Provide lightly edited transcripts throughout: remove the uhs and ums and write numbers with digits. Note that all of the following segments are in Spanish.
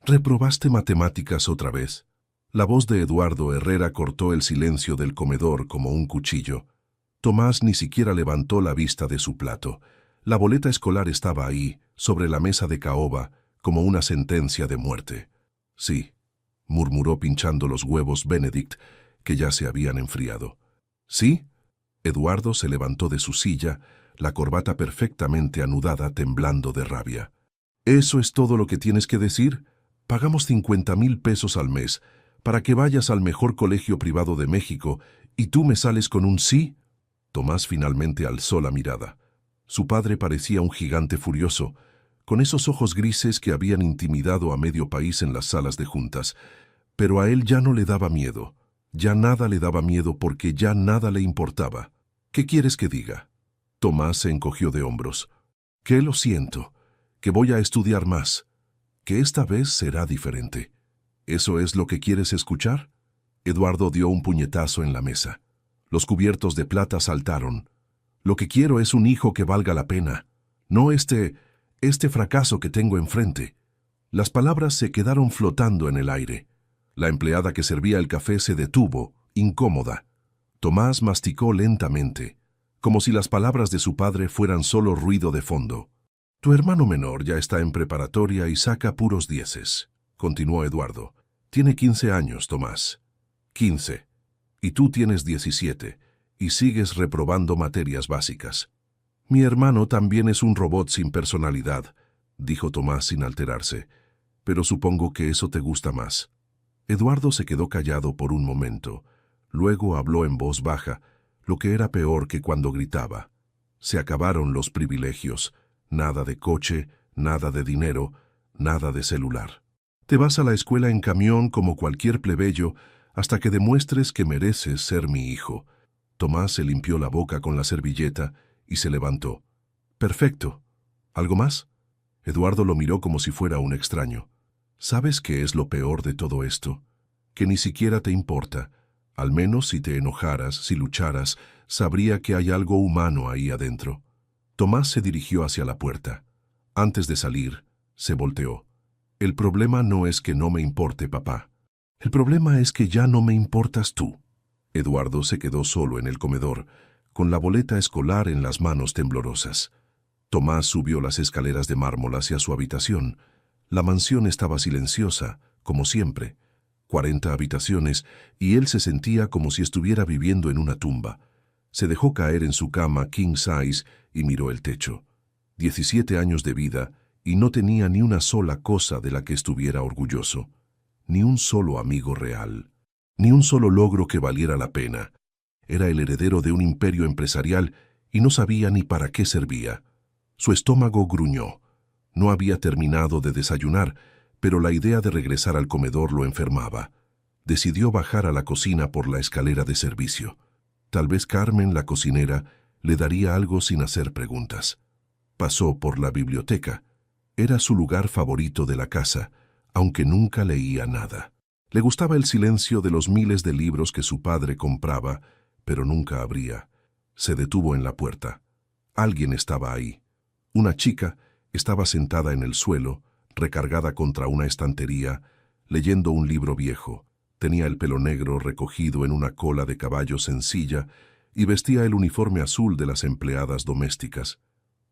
¿Reprobaste matemáticas otra vez? La voz de Eduardo Herrera cortó el silencio del comedor como un cuchillo. Tomás ni siquiera levantó la vista de su plato. La boleta escolar estaba ahí, sobre la mesa de caoba, como una sentencia de muerte. Sí, murmuró pinchando los huevos Benedict, que ya se habían enfriado. ¿Sí? Eduardo se levantó de su silla, la corbata perfectamente anudada, temblando de rabia. ¿Eso es todo lo que tienes que decir? Pagamos 50,000 pesos al mes para que vayas al mejor colegio privado de México y tú me sales con un sí. Tomás finalmente alzó la mirada. Su padre parecía un gigante furioso, con esos ojos grises que habían intimidado a medio país en las salas de juntas. Pero a él ya no le daba miedo. Ya nada le daba miedo porque ya nada le importaba. ¿Qué quieres que diga? Tomás se encogió de hombros. Que lo siento, que voy a estudiar más, que esta vez será diferente. ¿Eso es lo que quieres escuchar? Eduardo dio un puñetazo en la mesa. Los cubiertos de plata saltaron. Lo que quiero es un hijo que valga la pena, no este fracaso que tengo enfrente. Las palabras se quedaron flotando en el aire. La empleada que servía el café se detuvo, incómoda. Tomás masticó lentamente, como si las palabras de su padre fueran solo ruido de fondo. Tu hermano menor ya está en preparatoria y saca puros dieces, continuó Eduardo. Tiene 15 años, Tomás. 15. Y tú tienes 17, y sigues reprobando materias básicas. Mi hermano también es un robot sin personalidad, dijo Tomás sin alterarse, pero supongo que eso te gusta más. Eduardo se quedó callado por un momento. Luego habló en voz baja, lo que era peor que cuando gritaba. Se acabaron los privilegios. Nada de coche, nada de dinero, nada de celular. Te vas a la escuela en camión como cualquier plebeyo hasta que demuestres que mereces ser mi hijo. Tomás se limpió la boca con la servilleta y se levantó. Perfecto. ¿Algo más? Eduardo lo miró como si fuera un extraño. ¿Sabes qué es lo peor de todo esto? Que ni siquiera te importa. Al menos si te enojaras, si lucharas, sabría que hay algo humano ahí adentro. Tomás se dirigió hacia la puerta. Antes de salir, se volteó. El problema no es que no me importe, papá. El problema es que ya no me importas tú. Eduardo se quedó solo en el comedor, con la boleta escolar en las manos temblorosas. Tomás subió las escaleras de mármol hacia su habitación. La mansión estaba silenciosa, como siempre. 40 habitaciones, y él se sentía como si estuviera viviendo en una tumba. Se dejó caer en su cama king size y miró el techo. 17 años de vida y no tenía ni una sola cosa de la que estuviera orgulloso. Ni un solo amigo real. Ni un solo logro que valiera la pena. Era el heredero de un imperio empresarial y no sabía ni para qué servía. Su estómago gruñó. No había terminado de desayunar, pero la idea de regresar al comedor lo enfermaba. Decidió bajar a la cocina por la escalera de servicio. Tal vez Carmen, la cocinera, le daría algo sin hacer preguntas. Pasó por la biblioteca. Era su lugar favorito de la casa, aunque nunca leía nada. Le gustaba el silencio de los miles de libros que su padre compraba, pero nunca abría. Se detuvo en la puerta. Alguien estaba ahí. Una chica estaba sentada en el suelo, recargada contra una estantería, leyendo un libro viejo. Tenía el pelo negro recogido en una cola de caballo sencilla y vestía el uniforme azul de las empleadas domésticas.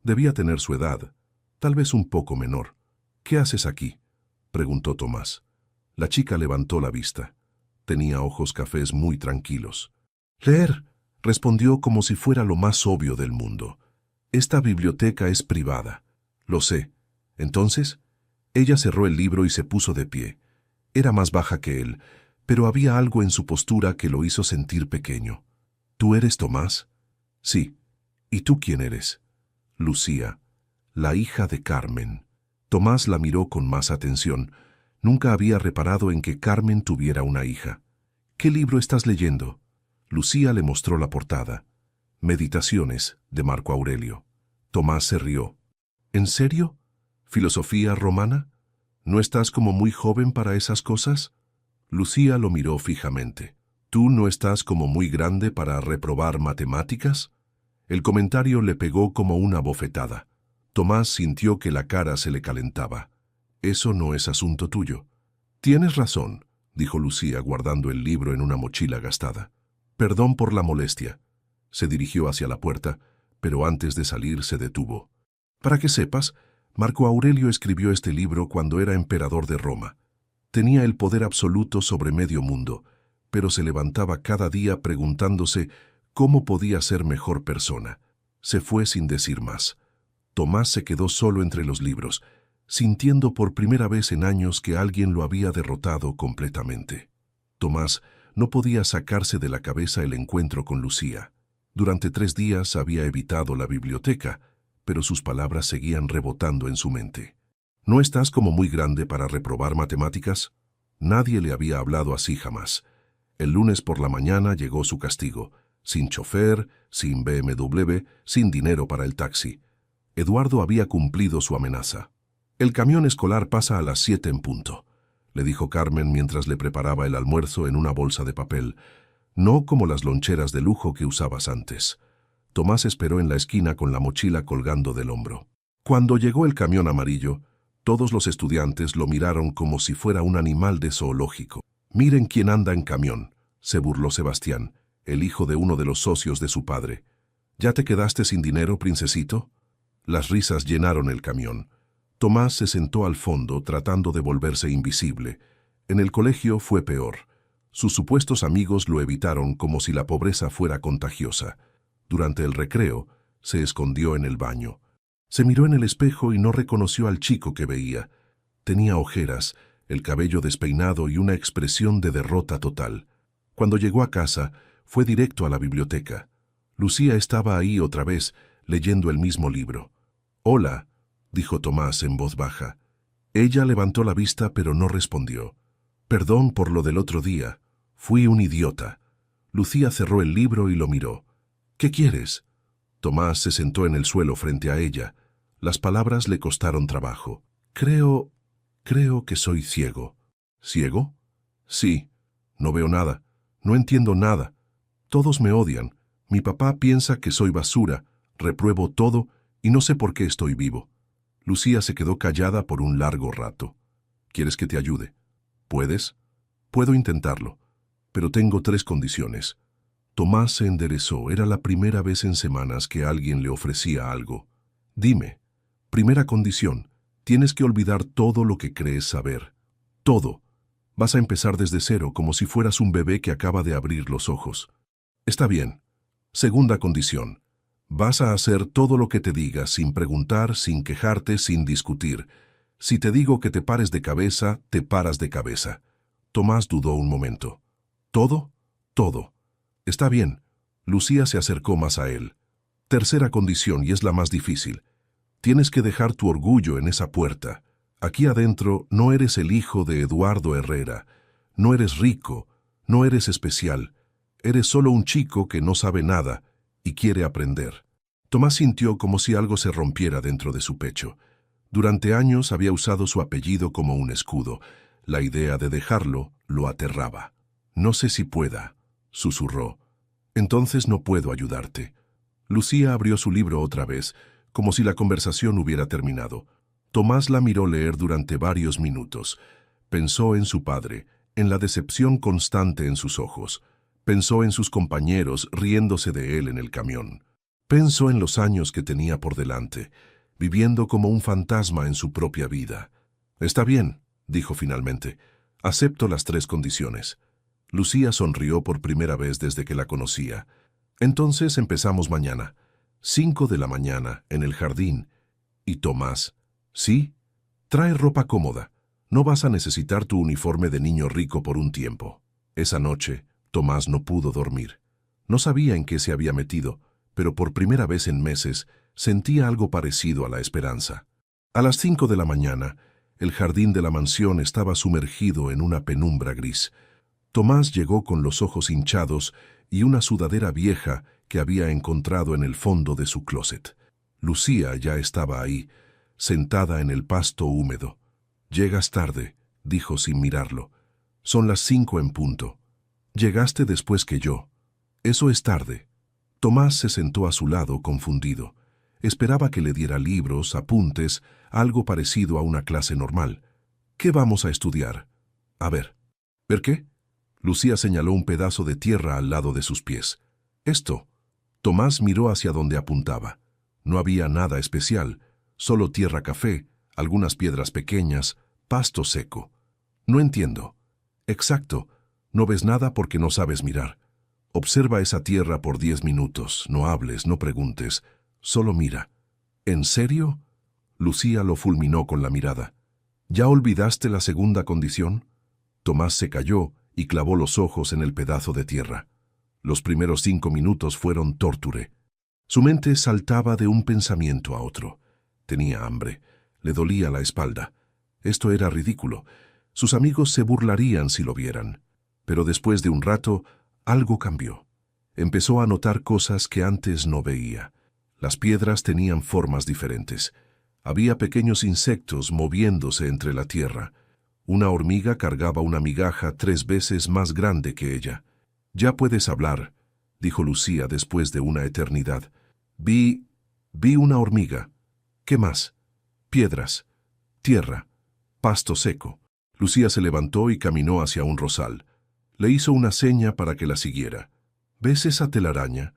Debía tener su edad, tal vez un poco menor. ¿Qué haces aquí?, preguntó Tomás. La chica levantó la vista. Tenía ojos cafés muy tranquilos. Leer, respondió como si fuera lo más obvio del mundo. Esta biblioteca es privada. Lo sé. Entonces, ella cerró el libro y se puso de pie. Era más baja que él, pero había algo en su postura que lo hizo sentir pequeño. ¿Tú eres Tomás? Sí. ¿Y tú quién eres? Lucía, la hija de Carmen. Tomás la miró con más atención. Nunca había reparado en que Carmen tuviera una hija. ¿Qué libro estás leyendo? Lucía le mostró la portada. Meditaciones, de Marco Aurelio. Tomás se rió. ¿En serio? ¿Filosofía romana? ¿No estás como muy joven para esas cosas? Lucía lo miró fijamente. ¿Tú no estás como muy grande para reprobar matemáticas? El comentario le pegó como una bofetada. Tomás sintió que la cara se le calentaba. Eso no es asunto tuyo. Tienes razón, dijo Lucía guardando el libro en una mochila gastada. Perdón por la molestia. Se dirigió hacia la puerta, pero antes de salir se detuvo. Para que sepas, Marco Aurelio escribió este libro cuando era emperador de Roma. Tenía el poder absoluto sobre medio mundo, pero se levantaba cada día preguntándose cómo podía ser mejor persona. Se fue sin decir más. Tomás se quedó solo entre los libros, sintiendo por primera vez en años que alguien lo había derrotado completamente. Tomás no podía sacarse de la cabeza el encuentro con Lucía. Durante 3 días había evitado la biblioteca, pero sus palabras seguían rebotando en su mente. ¿No estás como muy grande para reprobar matemáticas? Nadie le había hablado así jamás. El lunes por la mañana llegó su castigo, sin chofer, sin BMW, sin dinero para el taxi. Eduardo había cumplido su amenaza. El camión escolar pasa a las 7 en punto, le dijo Carmen mientras le preparaba el almuerzo en una bolsa de papel, no como las loncheras de lujo que usabas antes. Tomás esperó en la esquina con la mochila colgando del hombro. Cuando llegó el camión amarillo, todos los estudiantes lo miraron como si fuera un animal de zoológico. «Miren quién anda en camión», se burló Sebastián, el hijo de uno de los socios de su padre. «¿Ya te quedaste sin dinero, princesito?» Las risas llenaron el camión. Tomás se sentó al fondo tratando de volverse invisible. En el colegio fue peor. Sus supuestos amigos lo evitaron como si la pobreza fuera contagiosa. Durante el recreo, se escondió en el baño. Se miró en el espejo y no reconoció al chico que veía. Tenía ojeras, el cabello despeinado y una expresión de derrota total. Cuando llegó a casa, fue directo a la biblioteca. Lucía estaba ahí otra vez, leyendo el mismo libro. «Hola», dijo Tomás en voz baja. Ella levantó la vista pero no respondió. «Perdón por lo del otro día. Fui un idiota». Lucía cerró el libro y lo miró. «¿Qué quieres?» Tomás se sentó en el suelo frente a ella. Las palabras le costaron trabajo. Creo que soy ciego». «¿Ciego?» «Sí. No veo nada. No entiendo nada. Todos me odian. Mi papá piensa que soy basura, repruebo todo y no sé por qué estoy vivo». Lucía se quedó callada por un largo rato. «¿Quieres que te ayude?» «¿Puedes?» «Puedo intentarlo, pero tengo 3 condiciones». Tomás se enderezó. Era la primera vez en semanas que alguien le ofrecía algo. «Dime. Primera condición. Tienes que olvidar todo lo que crees saber. Todo. Vas a empezar desde cero, como si fueras un bebé que acaba de abrir los ojos». «Está bien». Segunda condición. Vas a hacer todo lo que te diga, sin preguntar, sin quejarte, sin discutir. Si te digo que te pares de cabeza, te paras de cabeza. Tomás dudó un momento. ¿Todo? Todo. Está bien. Lucía se acercó más a él. Tercera condición, y es la más difícil. Tienes que dejar tu orgullo en esa puerta. Aquí adentro no eres el hijo de Eduardo Herrera. No eres rico. No eres especial. Eres solo un chico que no sabe nada y quiere aprender. Tomás sintió como si algo se rompiera dentro de su pecho. Durante años había usado su apellido como un escudo. La idea de dejarlo lo aterraba. «No sé si pueda», susurró. «Entonces no puedo ayudarte». Lucía abrió su libro otra vez, como si la conversación hubiera terminado. Tomás la miró leer durante varios minutos. Pensó en su padre, en la decepción constante en sus ojos. Pensó en sus compañeros riéndose de él en el camión. Pensó en los años que tenía por delante, viviendo como un fantasma en su propia vida. «Está bien», dijo finalmente. «Acepto las 3 condiciones». Lucía sonrió por primera vez desde que la conocía. «Entonces empezamos mañana. 5 de la mañana, en el jardín». «¿Y Tomás?» «Sí. Trae ropa cómoda. No vas a necesitar tu uniforme de niño rico por un tiempo». Esa noche, Tomás no pudo dormir. No sabía en qué se había metido, pero por primera vez en meses sentía algo parecido a la esperanza. A las 5 de la mañana, el jardín de la mansión estaba sumergido en una penumbra gris. Tomás llegó con los ojos hinchados y una sudadera vieja que había encontrado en el fondo de su closet. Lucía ya estaba ahí, sentada en el pasto húmedo. «Llegas tarde», dijo sin mirarlo. «Son las 5 en punto. Llegaste después que yo. Eso es tarde». Tomás se sentó a su lado, confundido. Esperaba que le diera libros, apuntes, algo parecido a una clase normal. ¿Qué vamos a estudiar? A ver. ¿Ver qué? Lucía señaló un pedazo de tierra al lado de sus pies. Esto. Tomás miró hacia donde apuntaba. No había nada especial, solo tierra café, algunas piedras pequeñas, pasto seco. No entiendo. Exacto. No ves nada porque no sabes mirar. Observa esa tierra por 10 minutos. No hables, no preguntes. Solo mira. ¿En serio? Lucía lo fulminó con la mirada. ¿Ya olvidaste la segunda condición? Tomás se calló y clavó los ojos en el pedazo de tierra. Los primeros 5 minutos fueron torture. Su mente saltaba de un pensamiento a otro. Tenía hambre. Le dolía la espalda. Esto era ridículo. Sus amigos se burlarían si lo vieran. Pero después de un rato, algo cambió. Empezó a notar cosas que antes no veía. Las piedras tenían formas diferentes. Había pequeños insectos moviéndose entre la tierra. Una hormiga cargaba una migaja 3 veces más grande que ella. «Ya puedes hablar», dijo Lucía después de una eternidad. Vi una hormiga. ¿Qué más? Piedras, tierra, pasto seco». Lucía se levantó y caminó hacia un rosal. Le hizo una seña para que la siguiera. «¿Ves esa telaraña?»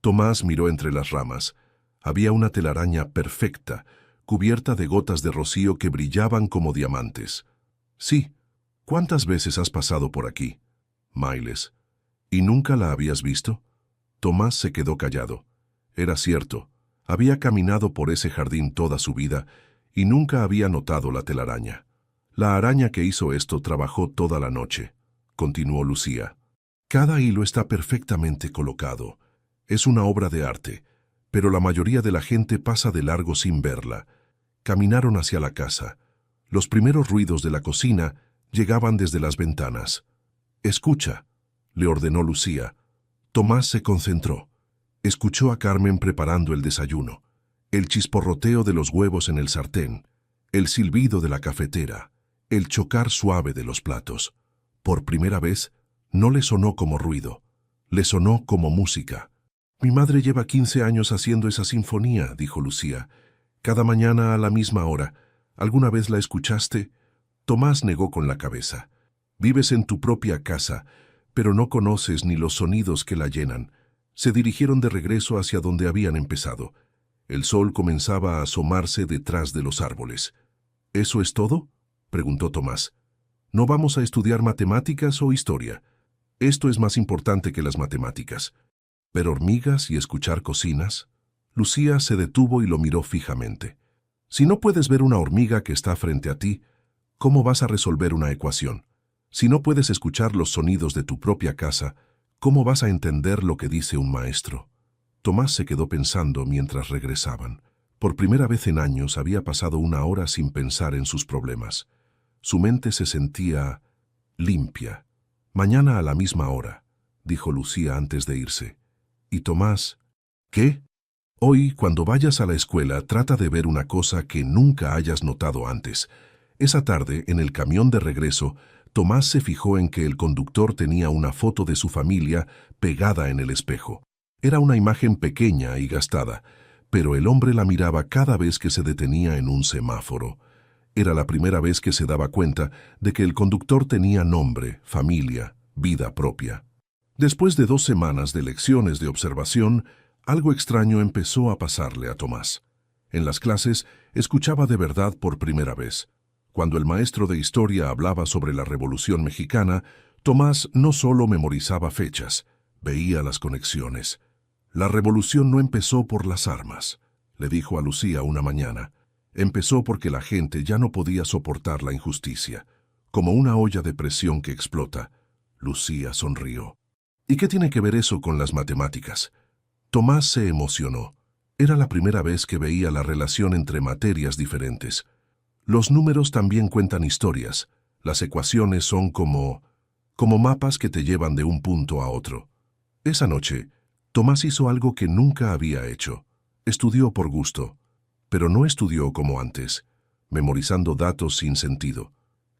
Tomás miró entre las ramas. Había una telaraña perfecta, cubierta de gotas de rocío que brillaban como diamantes. «Sí. ¿Cuántas veces has pasado por aquí?» «Miles». ¿Y nunca la habías visto?» Tomás se quedó callado. Era cierto. Había caminado por ese jardín toda su vida y nunca había notado la telaraña. «La araña que hizo esto trabajó toda la noche», continuó Lucía. «Cada hilo está perfectamente colocado. Es una obra de arte, pero la mayoría de la gente pasa de largo sin verla». Caminaron hacia la casa. Los primeros ruidos de la cocina llegaban desde las ventanas. «Escucha», le ordenó Lucía. Tomás se concentró. Escuchó a Carmen preparando el desayuno, el chisporroteo de los huevos en el sartén, el silbido de la cafetera, el chocar suave de los platos. Por primera vez, no le sonó como ruido, le sonó como música. «Mi madre lleva 15 años haciendo esa sinfonía», dijo Lucía. «Cada mañana a la misma hora. ¿Alguna vez la escuchaste?» Tomás negó con la cabeza. «Vives en tu propia casa, pero no conoces ni los sonidos que la llenan». Se dirigieron de regreso hacia donde habían empezado. El sol comenzaba a asomarse detrás de los árboles. «¿Eso es todo?», preguntó Tomás. «¿No vamos a estudiar matemáticas o historia? Esto es más importante que las matemáticas». «¿Ver hormigas y escuchar cocinas?» Lucía se detuvo y lo miró fijamente. «Si no puedes ver una hormiga que está frente a ti, ¿cómo vas a resolver una ecuación? Si no puedes escuchar los sonidos de tu propia casa, ¿cómo vas a entender lo que dice un maestro?». Tomás se quedó pensando mientras regresaban. Por primera vez en años había pasado una hora sin pensar en sus problemas. Su mente se sentía limpia. «Mañana a la misma hora», dijo Lucía antes de irse. Y Tomás, «¿Qué?». «Hoy, cuando vayas a la escuela, trata de ver una cosa que nunca hayas notado antes». Esa tarde, en el camión de regreso, Tomás se fijó en que el conductor tenía una foto de su familia pegada en el espejo. Era una imagen pequeña y gastada, pero el hombre la miraba cada vez que se detenía en un semáforo. Era la primera vez que se daba cuenta de que el conductor tenía nombre, familia, vida propia. Después de 2 semanas de lecciones de observación, algo extraño empezó a pasarle a Tomás. En las clases, escuchaba de verdad por primera vez. Cuando el maestro de historia hablaba sobre la Revolución Mexicana, Tomás no solo memorizaba fechas, veía las conexiones. «La revolución no empezó por las armas», le dijo a Lucía una mañana. «Empezó porque la gente ya no podía soportar la injusticia, como una olla de presión que explota». Lucía sonrió. «¿Y qué tiene que ver eso con las matemáticas?». Tomás se emocionó. Era la primera vez que veía la relación entre materias diferentes. Los números también cuentan historias. Las ecuaciones son como mapas que te llevan de un punto a otro. Esa noche, Tomás hizo algo que nunca había hecho. Estudió por gusto, pero no estudió como antes, memorizando datos sin sentido.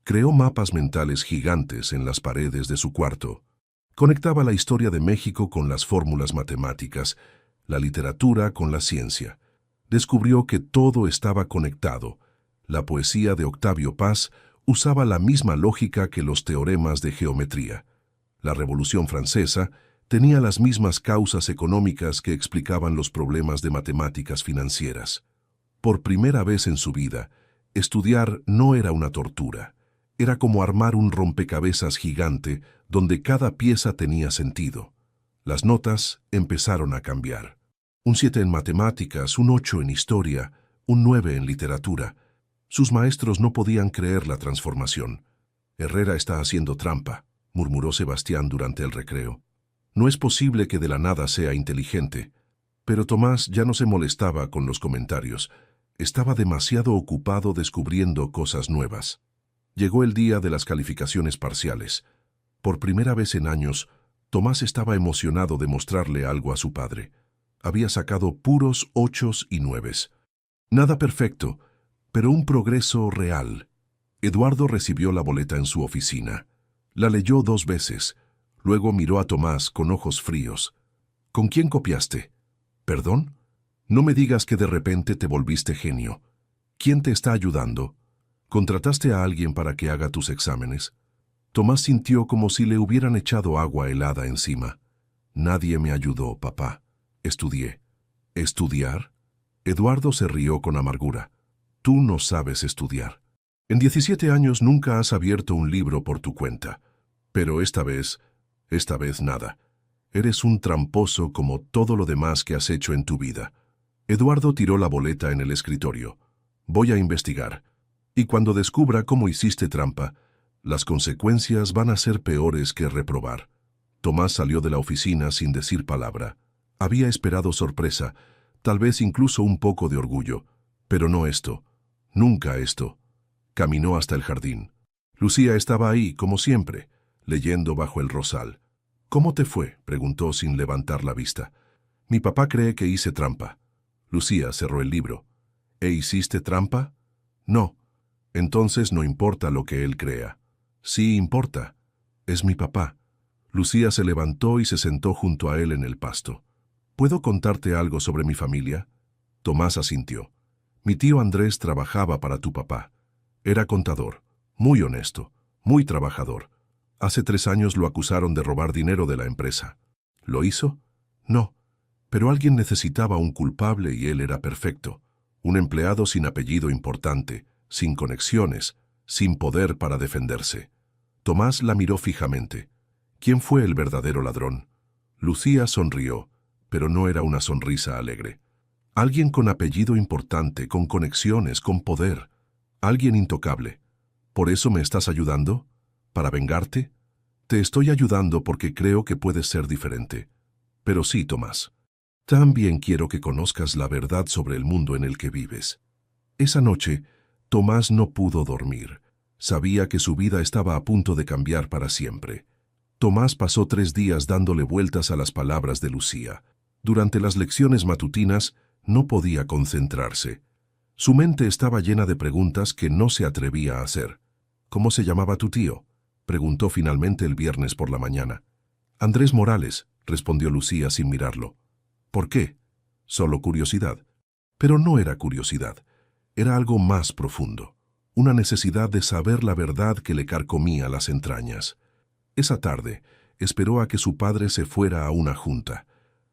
Creó mapas mentales gigantes en las paredes de su cuarto. Conectaba la historia de México con las fórmulas matemáticas, la literatura con la ciencia. Descubrió que todo estaba conectado. La poesía de Octavio Paz Usaba la misma lógica que los teoremas de geometría. La Revolución Francesa tenía las mismas causas económicas que explicaban los problemas de matemáticas financieras. Por primera vez en su vida, estudiar no era una tortura. Era como armar un rompecabezas gigante donde cada pieza tenía sentido. Las notas empezaron a cambiar. Un 7 en matemáticas, un 8 en historia, un 9 en literatura. Sus maestros no podían creer la transformación. «Herrera está haciendo trampa», murmuró Sebastián durante el recreo. «No es posible que de la nada sea inteligente». Pero Tomás ya no se molestaba con los comentarios. Estaba demasiado ocupado descubriendo cosas nuevas. Llegó el día de las calificaciones parciales. Por primera vez en años, Tomás estaba emocionado de mostrarle algo a su padre. Había sacado puros 8s y 9s. Nada perfecto, pero un progreso real. Eduardo recibió la boleta en su oficina. La leyó 2 veces. Luego miró a Tomás con ojos fríos. «¿Con quién copiaste?» «¿Perdón? No me digas que de repente te volviste genio. ¿Quién te está ayudando? ¿Contrataste a alguien para que haga tus exámenes?» Tomás sintió como si le hubieran echado agua helada encima. «Nadie me ayudó, papá. Estudié». «¿Estudiar?» Eduardo se rió con amargura. «Tú no sabes estudiar. En 17 años nunca has abierto un libro por tu cuenta. Pero esta vez nada. Eres un tramposo como todo lo demás que has hecho en tu vida». Eduardo tiró la boleta en el escritorio. «Voy a investigar. Y cuando descubra cómo hiciste trampa, las consecuencias van a ser peores que reprobar». Tomás salió de la oficina sin decir palabra. Había esperado sorpresa, tal vez incluso un poco de orgullo, pero no esto. Nunca esto. Caminó hasta el jardín. Lucía estaba ahí, como siempre, leyendo bajo el rosal. «¿Cómo te fue?», preguntó sin levantar la vista. «Mi papá cree que hice trampa». Lucía cerró el libro. «¿E hiciste trampa?» «No». «Entonces no importa lo que él crea». «Sí importa. Es mi papá». Lucía se levantó y se sentó junto a él en el pasto. «¿Puedo contarte algo sobre mi familia?» Tomás asintió. «Mi tío Andrés trabajaba para tu papá. Era contador, muy honesto, muy trabajador. Hace 3 años lo acusaron de robar dinero de la empresa. ¿Lo hizo? No. Pero alguien necesitaba un culpable y él era perfecto. Un empleado sin apellido importante, sin conexiones, sin poder para defenderse». Tomás la miró fijamente. «¿Quién fue el verdadero ladrón?» Lucía sonrió, pero no era una sonrisa alegre. «Alguien con apellido importante, con conexiones, con poder. Alguien intocable. ¿Por eso me estás ayudando? ¿Para vengarte?» «Te estoy ayudando porque creo que puedes ser diferente». «Pero sí, Tomás. También quiero que conozcas la verdad sobre el mundo en el que vives». Esa noche, Tomás no pudo dormir. Sabía que su vida estaba a punto de cambiar para siempre. Tomás pasó 3 días dándole vueltas a las palabras de Lucía. Durante las lecciones matutinas no podía concentrarse. Su mente estaba llena de preguntas que no se atrevía a hacer. «¿Cómo se llamaba tu tío?», preguntó finalmente el viernes por la mañana. «Andrés Morales», respondió Lucía sin mirarlo. «¿Por qué?» «Solo curiosidad». Pero no era curiosidad. Era algo más profundo. Una necesidad de saber la verdad que le carcomía las entrañas. Esa tarde, esperó a que su padre se fuera a una junta.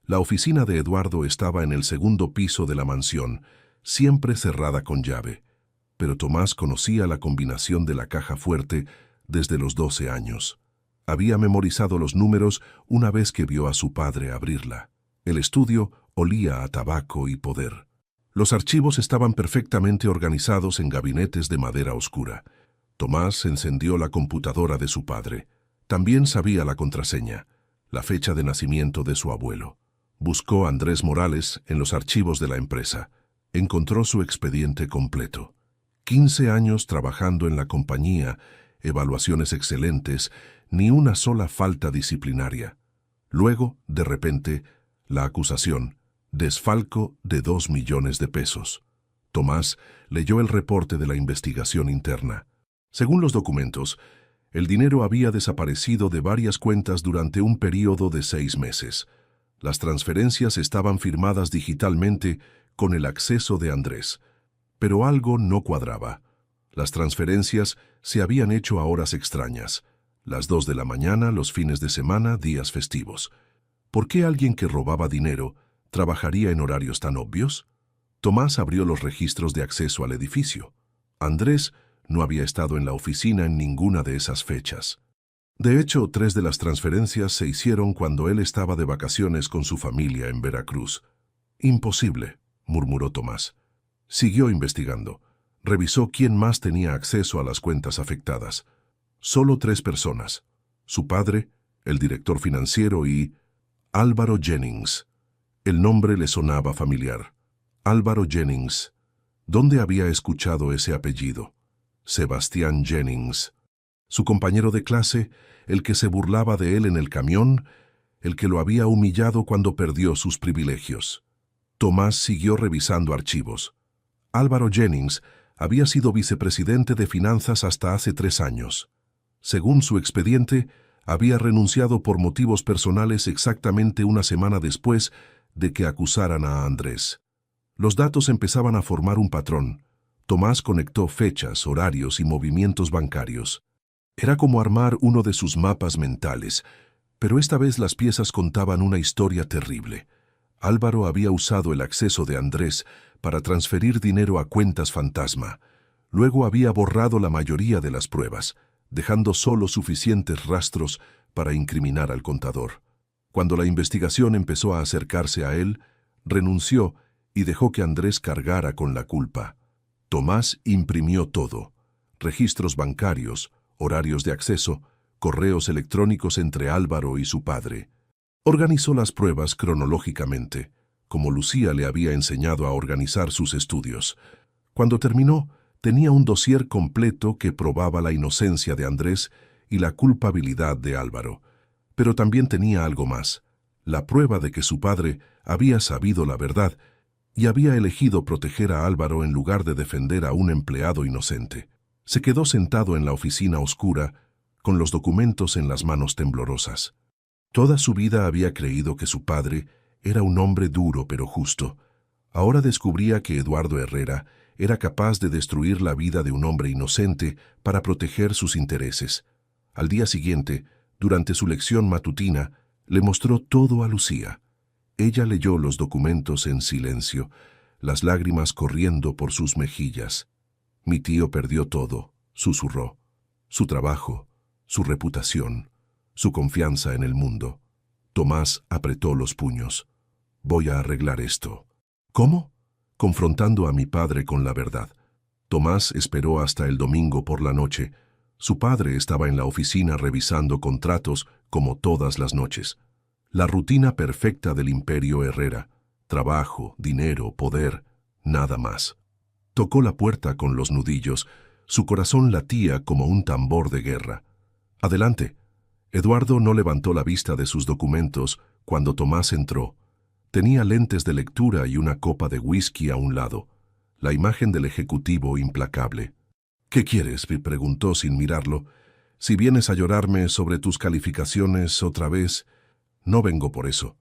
La oficina de Eduardo estaba en el 2.º piso de la mansión, siempre cerrada con llave. Pero Tomás conocía la combinación de la caja fuerte desde los 12 años. Había memorizado los números una vez que vio a su padre abrirla. El estudio olía a tabaco y poder. Los archivos estaban perfectamente organizados en gabinetes de madera oscura. Tomás encendió la computadora de su padre. También sabía la contraseña, la fecha de nacimiento de su abuelo. Buscó a Andrés Morales en los archivos de la empresa. Encontró su expediente completo. 15 años trabajando en la compañía, evaluaciones excelentes, ni una sola falta disciplinaria. Luego, de repente, la acusación: desfalco de 2 millones de pesos. Tomás leyó el reporte de la investigación interna. Según los documentos, el dinero había desaparecido de varias cuentas durante un período de 6 meses. Las transferencias estaban firmadas digitalmente con el acceso de Andrés. Pero algo no cuadraba. Las transferencias se habían hecho a horas extrañas, las 2 de la mañana, los fines de semana, días festivos. ¿Por qué alguien que robaba dinero trabajaría en horarios tan obvios? Tomás abrió los registros de acceso al edificio. Andrés no había estado en la oficina en ninguna de esas fechas. De hecho, 3 de las transferencias se hicieron cuando él estaba de vacaciones con su familia en Veracruz. Imposible, murmuró Tomás. Siguió investigando. Revisó quién más tenía acceso a las cuentas afectadas. Solo 3 personas. Su padre, el director financiero y Álvaro Jennings. El nombre le sonaba familiar. Álvaro Jennings. ¿Dónde había escuchado ese apellido? Sebastián Jennings. Su compañero de clase, el que se burlaba de él en el camión, el que lo había humillado cuando perdió sus privilegios. Tomás siguió revisando archivos. Álvaro Jennings había sido vicepresidente de finanzas hasta hace 3 años. Según su expediente, había renunciado por motivos personales exactamente una semana después de que acusaran a Andrés. Los datos empezaban a formar un patrón. Tomás conectó fechas, horarios y movimientos bancarios. Era como armar uno de sus mapas mentales, pero esta vez las piezas contaban una historia terrible. Álvaro había usado el acceso de Andrés para transferir dinero a cuentas fantasma. Luego había borrado la mayoría de las pruebas, dejando solo suficientes rastros para incriminar al contador. Cuando la investigación empezó a acercarse a él, renunció y dejó que Andrés cargara con la culpa. Tomás imprimió todo: registros bancarios, horarios de acceso, correos electrónicos entre Álvaro y su padre. Organizó las pruebas cronológicamente, como Lucía le había enseñado a organizar sus estudios. Cuando terminó, tenía un dossier completo que probaba la inocencia de Andrés y la culpabilidad de Álvaro. Pero también tenía algo más: la prueba de que su padre había sabido la verdad y había elegido proteger a Álvaro en lugar de defender a un empleado inocente. Se quedó sentado en la oficina oscura, con los documentos en las manos temblorosas. Toda su vida había creído que su padre era un hombre duro pero justo. Ahora descubría que Eduardo Herrera era capaz de destruir la vida de un hombre inocente para proteger sus intereses. Al día siguiente, durante su lección matutina, le mostró todo a Lucía. Ella leyó los documentos en silencio, las lágrimas corriendo por sus mejillas. «Mi tío perdió todo», susurró. Su trabajo, su reputación, su confianza en el mundo. Tomás apretó los puños. «Voy a arreglar esto». «¿Cómo?», confrontando a mi padre con la verdad. Tomás esperó hasta el domingo por la noche. Su padre estaba en la oficina revisando contratos como todas las noches. La rutina perfecta del imperio Herrera: trabajo, dinero, poder, nada más. Tocó la puerta con los nudillos. Su corazón latía como un tambor de guerra. «Adelante». Eduardo no levantó la vista de sus documentos cuando Tomás entró. Tenía lentes de lectura y una copa de whisky a un lado, la imagen del ejecutivo implacable. «¿Qué quieres?», me preguntó sin mirarlo. «Si vienes a llorarme sobre tus calificaciones otra vez...». «No vengo por eso».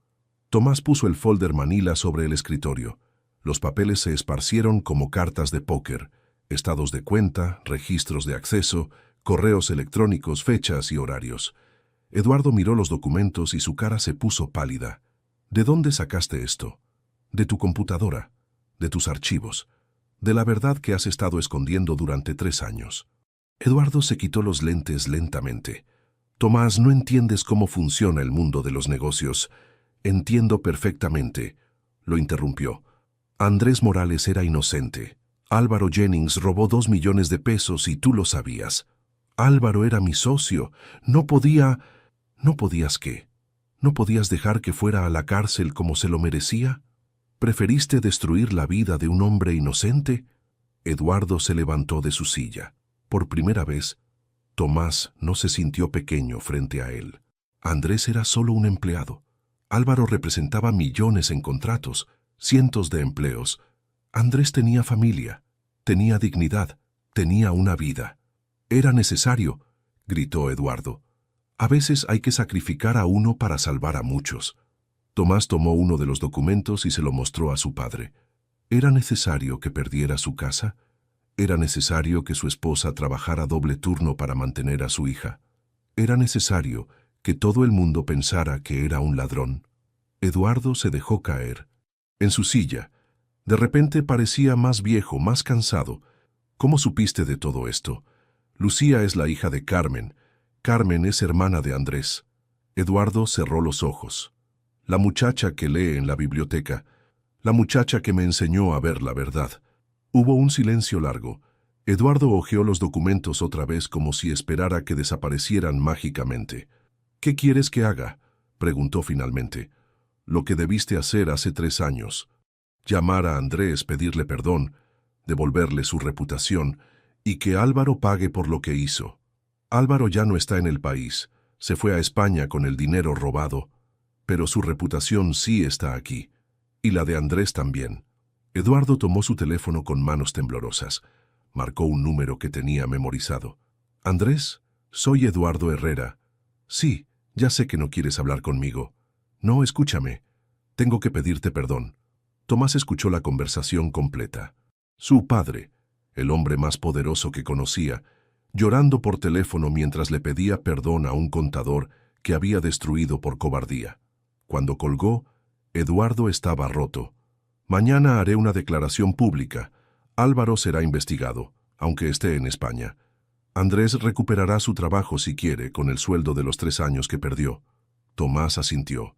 Tomás puso el folder manila sobre el escritorio. Los papeles se esparcieron como cartas de póker: estados de cuenta, registros de acceso, correos electrónicos, fechas y horarios. Eduardo miró los documentos y su cara se puso pálida. «¿De dónde sacaste esto?». «De tu computadora, de tus archivos, de la verdad que has estado escondiendo durante 3 años». Eduardo se quitó los lentes lentamente. «Tomás, no entiendes cómo funciona el mundo de los negocios». «Entiendo perfectamente», lo interrumpió. «Andrés Morales era inocente. Álvaro Jennings robó 2 millones de pesos y tú lo sabías. Álvaro era mi socio. No podía...». «¿No podías qué? ¿No podías dejar que fuera a la cárcel como se lo merecía? ¿Preferiste destruir la vida de un hombre inocente?». Eduardo se levantó de su silla. Por primera vez, Tomás no se sintió pequeño frente a él. Andrés era solo un empleado. Álvaro representaba millones en contratos, cientos de empleos. Andrés tenía familia, tenía dignidad, tenía una vida. «Era necesario», gritó Eduardo. «A veces hay que sacrificar a uno para salvar a muchos». Tomás tomó uno de los documentos y se lo mostró a su padre. ¿Era necesario que perdiera su casa? Era necesario que su esposa trabajara doble turno para mantener a su hija. Era necesario que todo el mundo pensara que era un ladrón. Eduardo se dejó caer en su silla. De repente parecía más viejo, más cansado. ¿Cómo supiste de todo esto? Lucía es la hija de Carmen. Carmen es hermana de Andrés. Eduardo cerró los ojos. La muchacha que lee en la biblioteca. La muchacha que me enseñó a ver la verdad. Hubo un silencio largo. Eduardo hojeó los documentos otra vez como si esperara que desaparecieran mágicamente. ¿Qué quieres que haga?, preguntó finalmente. Lo que debiste hacer hace 3 años. Llamar a Andrés, pedirle perdón, devolverle su reputación y que Álvaro pague por lo que hizo. Álvaro ya no está en el país, se fue a España con el dinero robado, pero su reputación sí está aquí, y la de Andrés también. Eduardo tomó su teléfono con manos temblorosas. Marcó un número que tenía memorizado. «Andrés, soy Eduardo Herrera. Sí, ya sé que no quieres hablar conmigo. No, escúchame. Tengo que pedirte perdón». Tomás escuchó la conversación completa. Su padre, el hombre más poderoso que conocía, llorando por teléfono mientras le pedía perdón a un contador que había destruido por cobardía. Cuando colgó, Eduardo estaba roto. «Mañana haré una declaración pública. Álvaro será investigado, aunque esté en España. Andrés recuperará su trabajo si quiere, con el sueldo de los 3 años que perdió». Tomás asintió.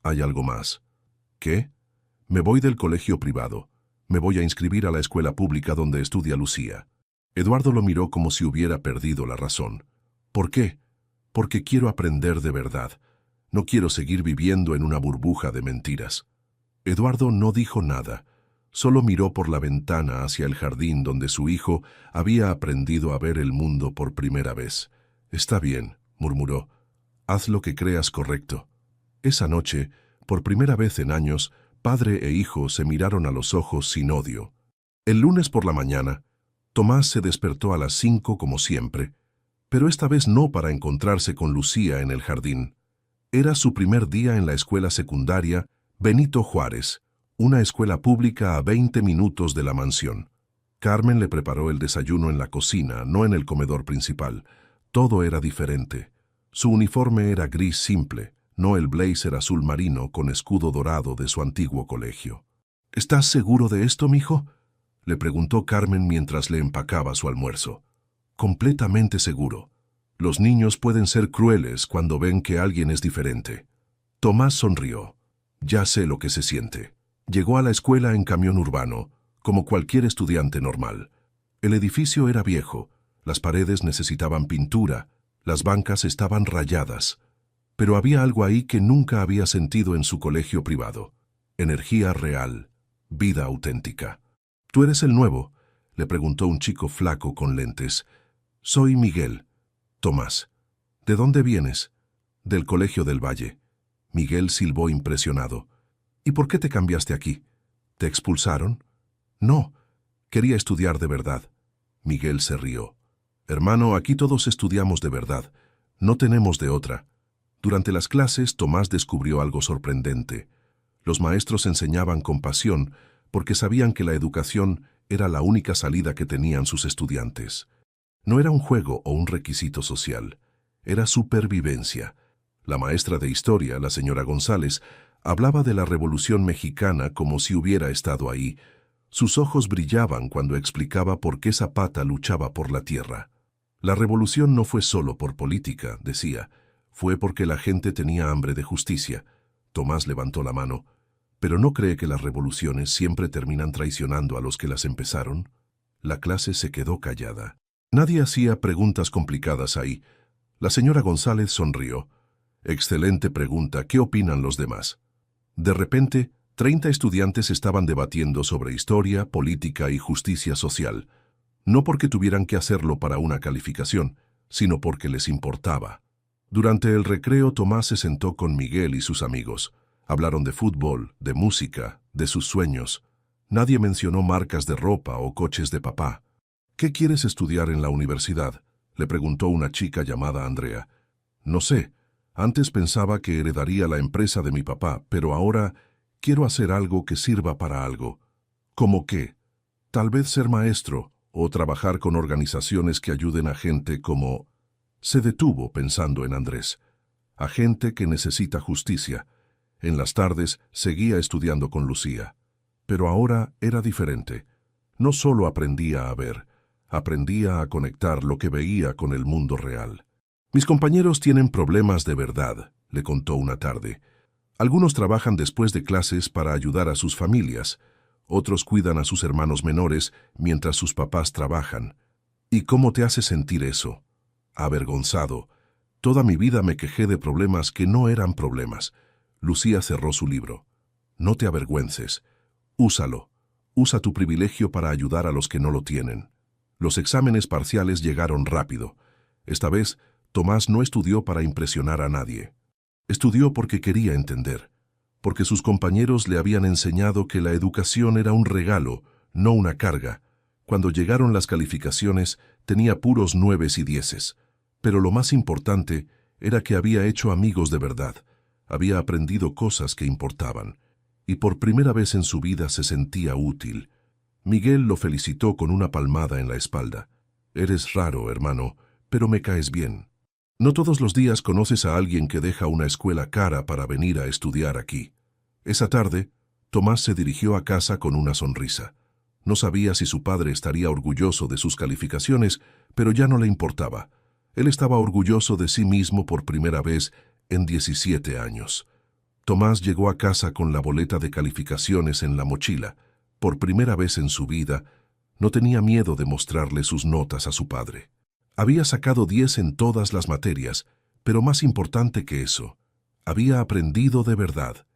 «¿Hay algo más?» «¿Qué? Me voy del colegio privado. Me voy a inscribir a la escuela pública donde estudia Lucía». Eduardo lo miró como si hubiera perdido la razón. «¿Por qué?» «Porque quiero aprender de verdad. No quiero seguir viviendo en una burbuja de mentiras». Eduardo no dijo nada. Solo miró por la ventana hacia el jardín donde su hijo había aprendido a ver el mundo por primera vez. «Está bien», murmuró. «Haz lo que creas correcto». Esa noche, por primera vez en años, padre e hijo se miraron a los ojos sin odio. El lunes por la mañana, Tomás se despertó a las 5 como siempre, pero esta vez no para encontrarse con Lucía en el jardín. Era su primer día en la escuela secundaria Benito Juárez, una escuela pública a 20 minutos de la mansión. Carmen le preparó el desayuno en la cocina, no en el comedor principal. Todo era diferente. Su uniforme era gris simple, no el blazer azul marino con escudo dorado de su antiguo colegio. «¿Estás seguro de esto, mijo?», le preguntó Carmen mientras le empacaba su almuerzo. «Completamente seguro. Los niños pueden ser crueles cuando ven que alguien es diferente». Tomás sonrió. «Ya sé lo que se siente». Llegó a la escuela en camión urbano, como cualquier estudiante normal. El edificio era viejo, las paredes necesitaban pintura, las bancas estaban rayadas. Pero había algo ahí que nunca había sentido en su colegio privado. Energía real, vida auténtica. «¿Tú eres el nuevo?», le preguntó un chico flaco con lentes. «Soy Miguel». «Tomás». «¿De dónde vienes?» «Del Colegio del Valle». Miguel silbó impresionado. «¿Y por qué te cambiaste aquí? ¿Te expulsaron?» «No, quería estudiar de verdad». Miguel se rió. «Hermano, aquí todos estudiamos de verdad. No tenemos de otra». Durante las clases, Tomás descubrió algo sorprendente. Los maestros enseñaban con pasión porque sabían que la educación era la única salida que tenían sus estudiantes. No era un juego o un requisito social, era supervivencia. La maestra de historia, la señora González, hablaba de la Revolución Mexicana como si hubiera estado ahí. Sus ojos brillaban cuando explicaba por qué Zapata luchaba por la tierra. La revolución no fue solo por política, decía, fue porque la gente tenía hambre de justicia. Tomás levantó la mano. ¿Pero no cree que las revoluciones siempre terminan traicionando a los que las empezaron? La clase se quedó callada. Nadie hacía preguntas complicadas ahí. La señora González sonrió. «Excelente pregunta. ¿Qué opinan los demás?» De repente, 30 estudiantes estaban debatiendo sobre historia, política y justicia social. No porque tuvieran que hacerlo para una calificación, sino porque les importaba. Durante el recreo, Tomás se sentó con Miguel y sus amigos. Hablaron de fútbol, de música, de sus sueños. Nadie mencionó marcas de ropa o coches de papá. «¿Qué quieres estudiar en la universidad?», le preguntó una chica llamada Andrea. «No sé. Antes pensaba que heredaría la empresa de mi papá, pero ahora quiero hacer algo que sirva para algo». «¿Cómo qué?» «Tal vez ser maestro o trabajar con organizaciones que ayuden a gente como... Se detuvo pensando en Andrés. A gente que necesita justicia. En las tardes seguía estudiando con Lucía. Pero ahora era diferente. No solo aprendía a ver, aprendía a conectar lo que veía con el mundo real. Mis compañeros tienen problemas de verdad, le contó una tarde. Algunos trabajan después de clases para ayudar a sus familias. Otros cuidan a sus hermanos menores mientras sus papás trabajan. ¿Y cómo te hace sentir eso? Avergonzado. Toda mi vida me quejé de problemas que no eran problemas. Lucía cerró su libro. No te avergüences. Úsalo. Usa tu privilegio para ayudar a los que no lo tienen. Los exámenes parciales llegaron rápido. Esta vez, Tomás no estudió para impresionar a nadie. Estudió porque quería entender, porque sus compañeros le habían enseñado que la educación era un regalo, no una carga. Cuando llegaron las calificaciones, tenía puros 9s y 10s. Pero lo más importante era que había hecho amigos de verdad, había aprendido cosas que importaban, y por primera vez en su vida se sentía útil. Miguel lo felicitó con una palmada en la espalda. Eres raro, hermano, pero me caes bien. No todos los días conoces a alguien que deja una escuela cara para venir a estudiar aquí. Esa tarde, Tomás se dirigió a casa con una sonrisa. No sabía si su padre estaría orgulloso de sus calificaciones, pero ya no le importaba. Él estaba orgulloso de sí mismo por primera vez en 17 años. Tomás llegó a casa con la boleta de calificaciones en la mochila. Por primera vez en su vida, no tenía miedo de mostrarle sus notas a su padre. Había sacado 10 en todas las materias, pero más importante que eso, había aprendido de verdad.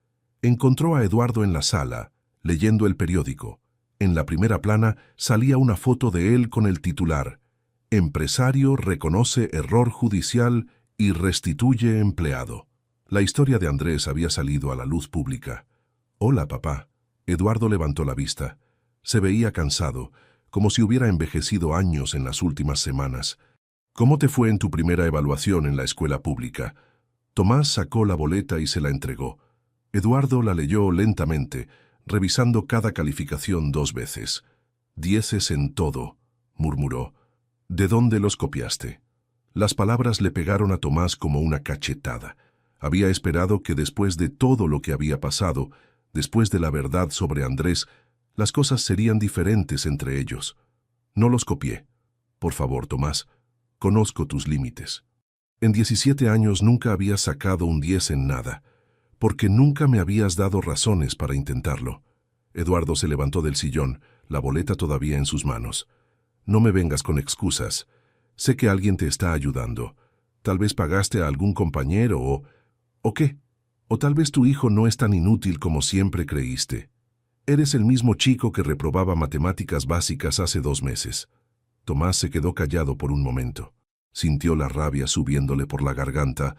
Encontró a Eduardo en la sala, leyendo el periódico. En la primera plana salía una foto de él con el titular: Empresario reconoce error judicial y restituye empleado. La historia de Andrés había salido a la luz pública. Hola, papá. Eduardo levantó la vista. Se veía cansado, como si hubiera envejecido años en las últimas semanas. ¿Cómo te fue en tu primera evaluación en la escuela pública? Tomás sacó la boleta y se la entregó. Eduardo la leyó lentamente, revisando cada calificación 2 veces. 10s en todo, murmuró. ¿De dónde los copiaste? Las palabras le pegaron a Tomás como una cachetada. Había esperado que después de todo lo que había pasado, después de la verdad sobre Andrés, las cosas serían diferentes entre ellos. No los copié. Por favor, Tomás, conozco tus límites. En 17 años nunca habías sacado un 10 en nada, porque nunca me habías dado razones para intentarlo. Eduardo se levantó del sillón, la boleta todavía en sus manos. No me vengas con excusas. Sé que alguien te está ayudando. Tal vez pagaste a algún compañero ¿O qué? O tal vez tu hijo no es tan inútil como siempre creíste. Eres el mismo chico que reprobaba matemáticas básicas hace 2 meses. Tomás se quedó callado por un momento. Sintió la rabia subiéndole por la garganta,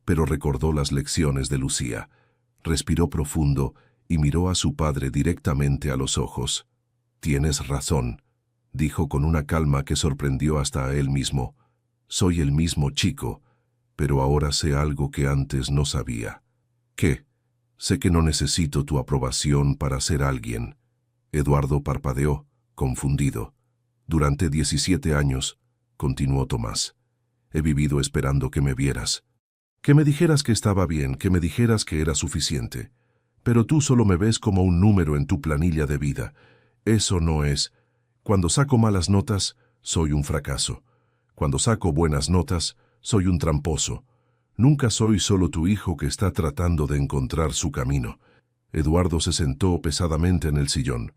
pero recordó las lecciones de Lucía. Respiró profundo y miró a su padre directamente a los ojos. Tienes razón, dijo con una calma que sorprendió hasta a él mismo. Soy el mismo chico, pero ahora sé algo que antes no sabía. ¿Qué? Sé que no necesito tu aprobación para ser alguien. Eduardo parpadeó, confundido. Durante 17 años, continuó Tomás, he vivido esperando que me vieras. Que me dijeras que estaba bien, que me dijeras que era suficiente. Pero tú solo me ves como un número en tu planilla de vida. Eso no es. Cuando saco malas notas, soy un fracaso. Cuando saco buenas notas, soy un tramposo. Nunca soy solo tu hijo que está tratando de encontrar su camino. Eduardo se sentó pesadamente en el sillón.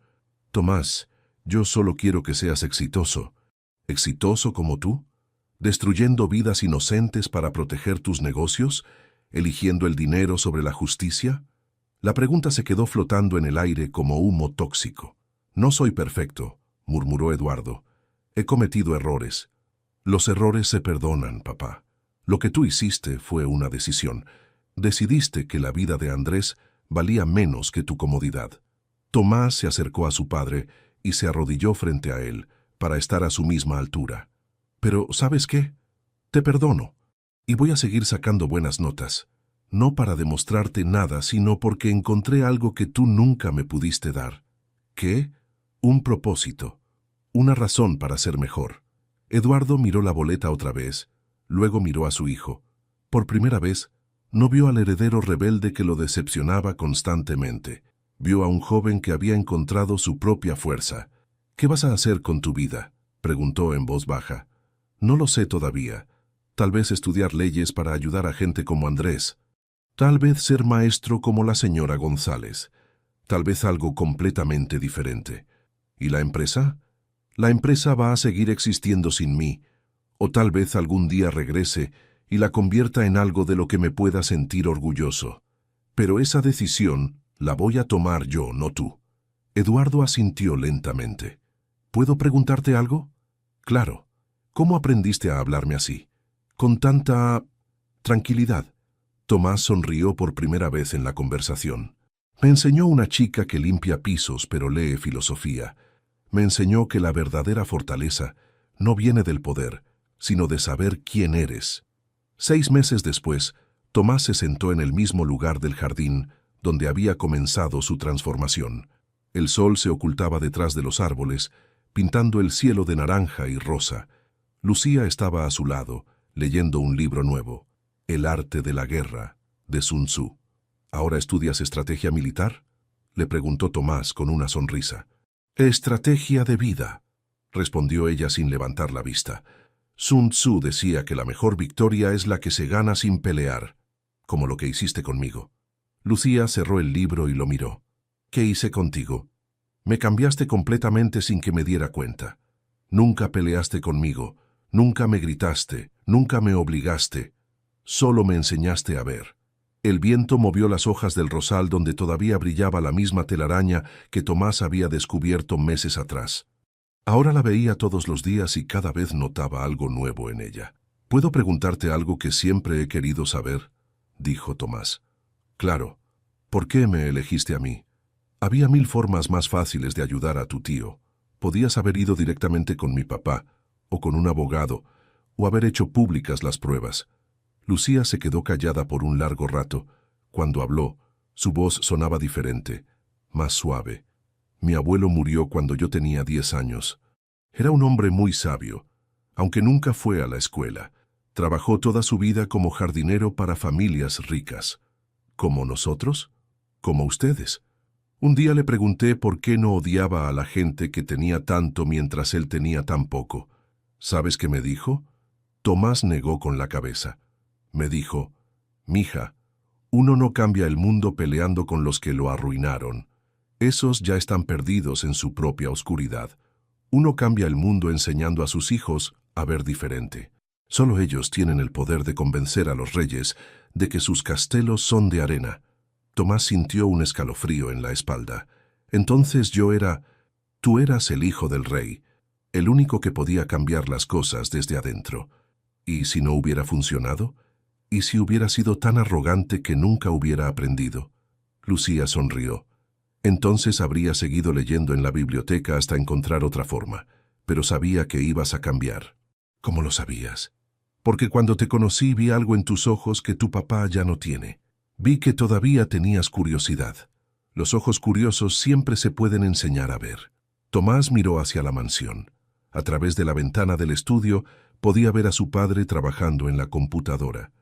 Tomás, yo solo quiero que seas exitoso. ¿Exitoso como tú? ¿Destruyendo vidas inocentes para proteger tus negocios? ¿Eligiendo el dinero sobre la justicia? La pregunta se quedó flotando en el aire como humo tóxico. No soy perfecto, murmuró Eduardo. He cometido errores. Los errores se perdonan, papá. Lo que tú hiciste fue una decisión. Decidiste que la vida de Andrés valía menos que tu comodidad. Tomás se acercó a su padre y se arrodilló frente a él para estar a su misma altura. Pero, ¿sabes qué? Te perdono. Y voy a seguir sacando buenas notas. No para demostrarte nada, sino porque encontré algo que tú nunca me pudiste dar. ¿Qué? Un propósito. Una razón para ser mejor. Eduardo miró la boleta otra vez, luego miró a su hijo. Por primera vez, no vio al heredero rebelde que lo decepcionaba constantemente. Vio a un joven que había encontrado su propia fuerza. «¿Qué vas a hacer con tu vida?», preguntó en voz baja. «No lo sé todavía. Tal vez estudiar leyes para ayudar a gente como Andrés. Tal vez ser maestro como la señora González. Tal vez algo completamente diferente. ¿Y la empresa? La empresa va a seguir existiendo sin mí. O tal vez algún día regrese y la convierta en algo de lo que me pueda sentir orgulloso. Pero esa decisión la voy a tomar yo, no tú». Eduardo asintió lentamente. «¿Puedo preguntarte algo?» «Claro. ¿Cómo aprendiste a hablarme así? Con tanta tranquilidad». Tomás sonrió por primera vez en la conversación. «Me enseñó una chica que limpia pisos pero lee filosofía. Me enseñó que la verdadera fortaleza no viene del poder, sino de saber quién eres». 6 meses después, Tomás se sentó en el mismo lugar del jardín donde había comenzado su transformación. El sol se ocultaba detrás de los árboles, pintando el cielo de naranja y rosa. Lucía estaba a su lado, leyendo un libro nuevo, El arte de la guerra, de Sun Tzu. «¿Ahora estudias estrategia militar?», le preguntó Tomás con una sonrisa. «Estrategia de vida», respondió ella sin levantar la vista. «Sun Tzu decía que la mejor victoria es la que se gana sin pelear, como lo que hiciste conmigo». Lucía cerró el libro y lo miró. «¿Qué hice contigo? Me cambiaste completamente sin que me diera cuenta. Nunca peleaste conmigo, nunca me gritaste, nunca me obligaste. Solo me enseñaste a ver». El viento movió las hojas del rosal donde todavía brillaba la misma telaraña que Tomás había descubierto meses atrás. Ahora la veía todos los días y cada vez notaba algo nuevo en ella. «¿Puedo preguntarte algo que siempre he querido saber?», dijo Tomás. «Claro. ¿Por qué me elegiste a mí? Había 1000 formas más fáciles de ayudar a tu tío. Podías haber ido directamente con mi papá, o con un abogado, o haber hecho públicas las pruebas». Lucía se quedó callada por un largo rato. Cuando habló, su voz sonaba diferente, más suave. «Mi abuelo murió cuando yo tenía 10 años. Era un hombre muy sabio, aunque nunca fue a la escuela. Trabajó toda su vida como jardinero para familias ricas. ¿Como nosotros? Como ustedes. Un día le pregunté por qué no odiaba a la gente que tenía tanto mientras él tenía tan poco. ¿Sabes qué me dijo?» Tomás negó con la cabeza. Me dijo: «Mija, uno no cambia el mundo peleando con los que lo arruinaron. Esos ya están perdidos en su propia oscuridad. Uno cambia el mundo enseñando a sus hijos a ver diferente. Solo ellos tienen el poder de convencer a los reyes de que sus castelos son de arena». Tomás sintió un escalofrío en la espalda. «Entonces tú eras el hijo del rey, el único que podía cambiar las cosas desde adentro. ¿Y si no hubiera funcionado? ¿Y si hubiera sido tan arrogante que nunca hubiera aprendido?». Lucía sonrió. «Entonces habría seguido leyendo en la biblioteca hasta encontrar otra forma, pero sabía que ibas a cambiar». «¿Cómo lo sabías?». «Porque cuando te conocí vi algo en tus ojos que tu papá ya no tiene. Vi que todavía tenías curiosidad. Los ojos curiosos siempre se pueden enseñar a ver». Tomás miró hacia la mansión. A través de la ventana del estudio podía ver a su padre trabajando en la computadora.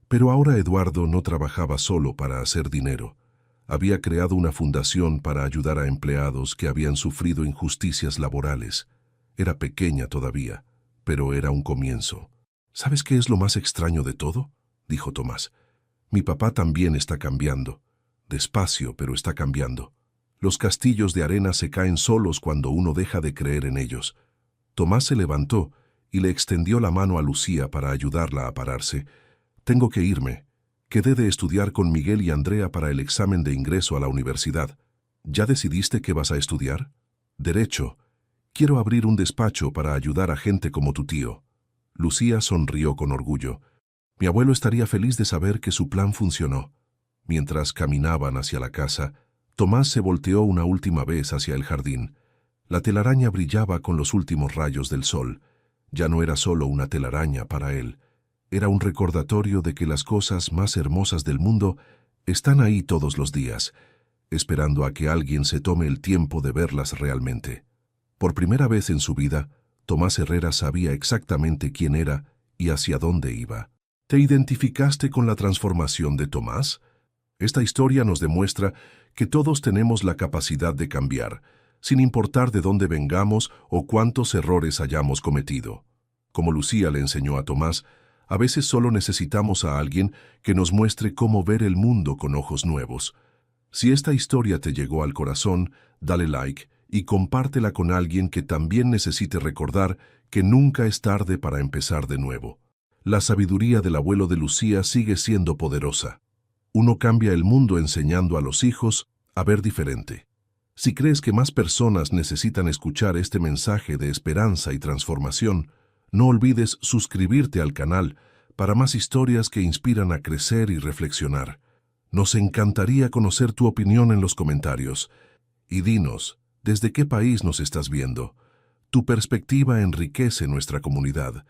Pero ahora Eduardo no trabajaba solo para hacer dinero. Había creado una fundación para ayudar a empleados que habían sufrido injusticias laborales. Era pequeña todavía, pero era un comienzo. «¿Sabes qué es lo más extraño de todo?», dijo Tomás. «Mi papá también está cambiando. Despacio, pero está cambiando. Los castillos de arena se caen solos cuando uno deja de creer en ellos». Tomás se levantó y le extendió la mano a Lucía para ayudarla a pararse. «Tengo que irme. Quedé de estudiar con Miguel y Andrea para el examen de ingreso a la universidad». «¿Ya decidiste qué vas a estudiar?». «Derecho. Quiero abrir un despacho para ayudar a gente como tu tío». Lucía sonrió con orgullo. «Mi abuelo estaría feliz de saber que su plan funcionó». Mientras caminaban hacia la casa, Tomás se volteó una última vez hacia el jardín. La telaraña brillaba con los últimos rayos del sol. Ya no era solo una telaraña para él. Era un recordatorio de que las cosas más hermosas del mundo están ahí todos los días, esperando a que alguien se tome el tiempo de verlas realmente. Por primera vez en su vida, Tomás Herrera sabía exactamente quién era y hacia dónde iba. ¿Te identificaste con la transformación de Tomás? Esta historia nos demuestra que todos tenemos la capacidad de cambiar, sin importar de dónde vengamos o cuántos errores hayamos cometido. Como Lucía le enseñó a Tomás, a veces solo necesitamos a alguien que nos muestre cómo ver el mundo con ojos nuevos. Si esta historia te llegó al corazón, dale like y compártela con alguien que también necesite recordar que nunca es tarde para empezar de nuevo. La sabiduría del abuelo de Lucía sigue siendo poderosa. Uno cambia el mundo enseñando a los hijos a ver diferente. Si crees que más personas necesitan escuchar este mensaje de esperanza y transformación, no olvides suscribirte al canal para más historias que inspiran a crecer y reflexionar. Nos encantaría conocer tu opinión en los comentarios. Y dinos, ¿desde qué país nos estás viendo? Tu perspectiva enriquece nuestra comunidad.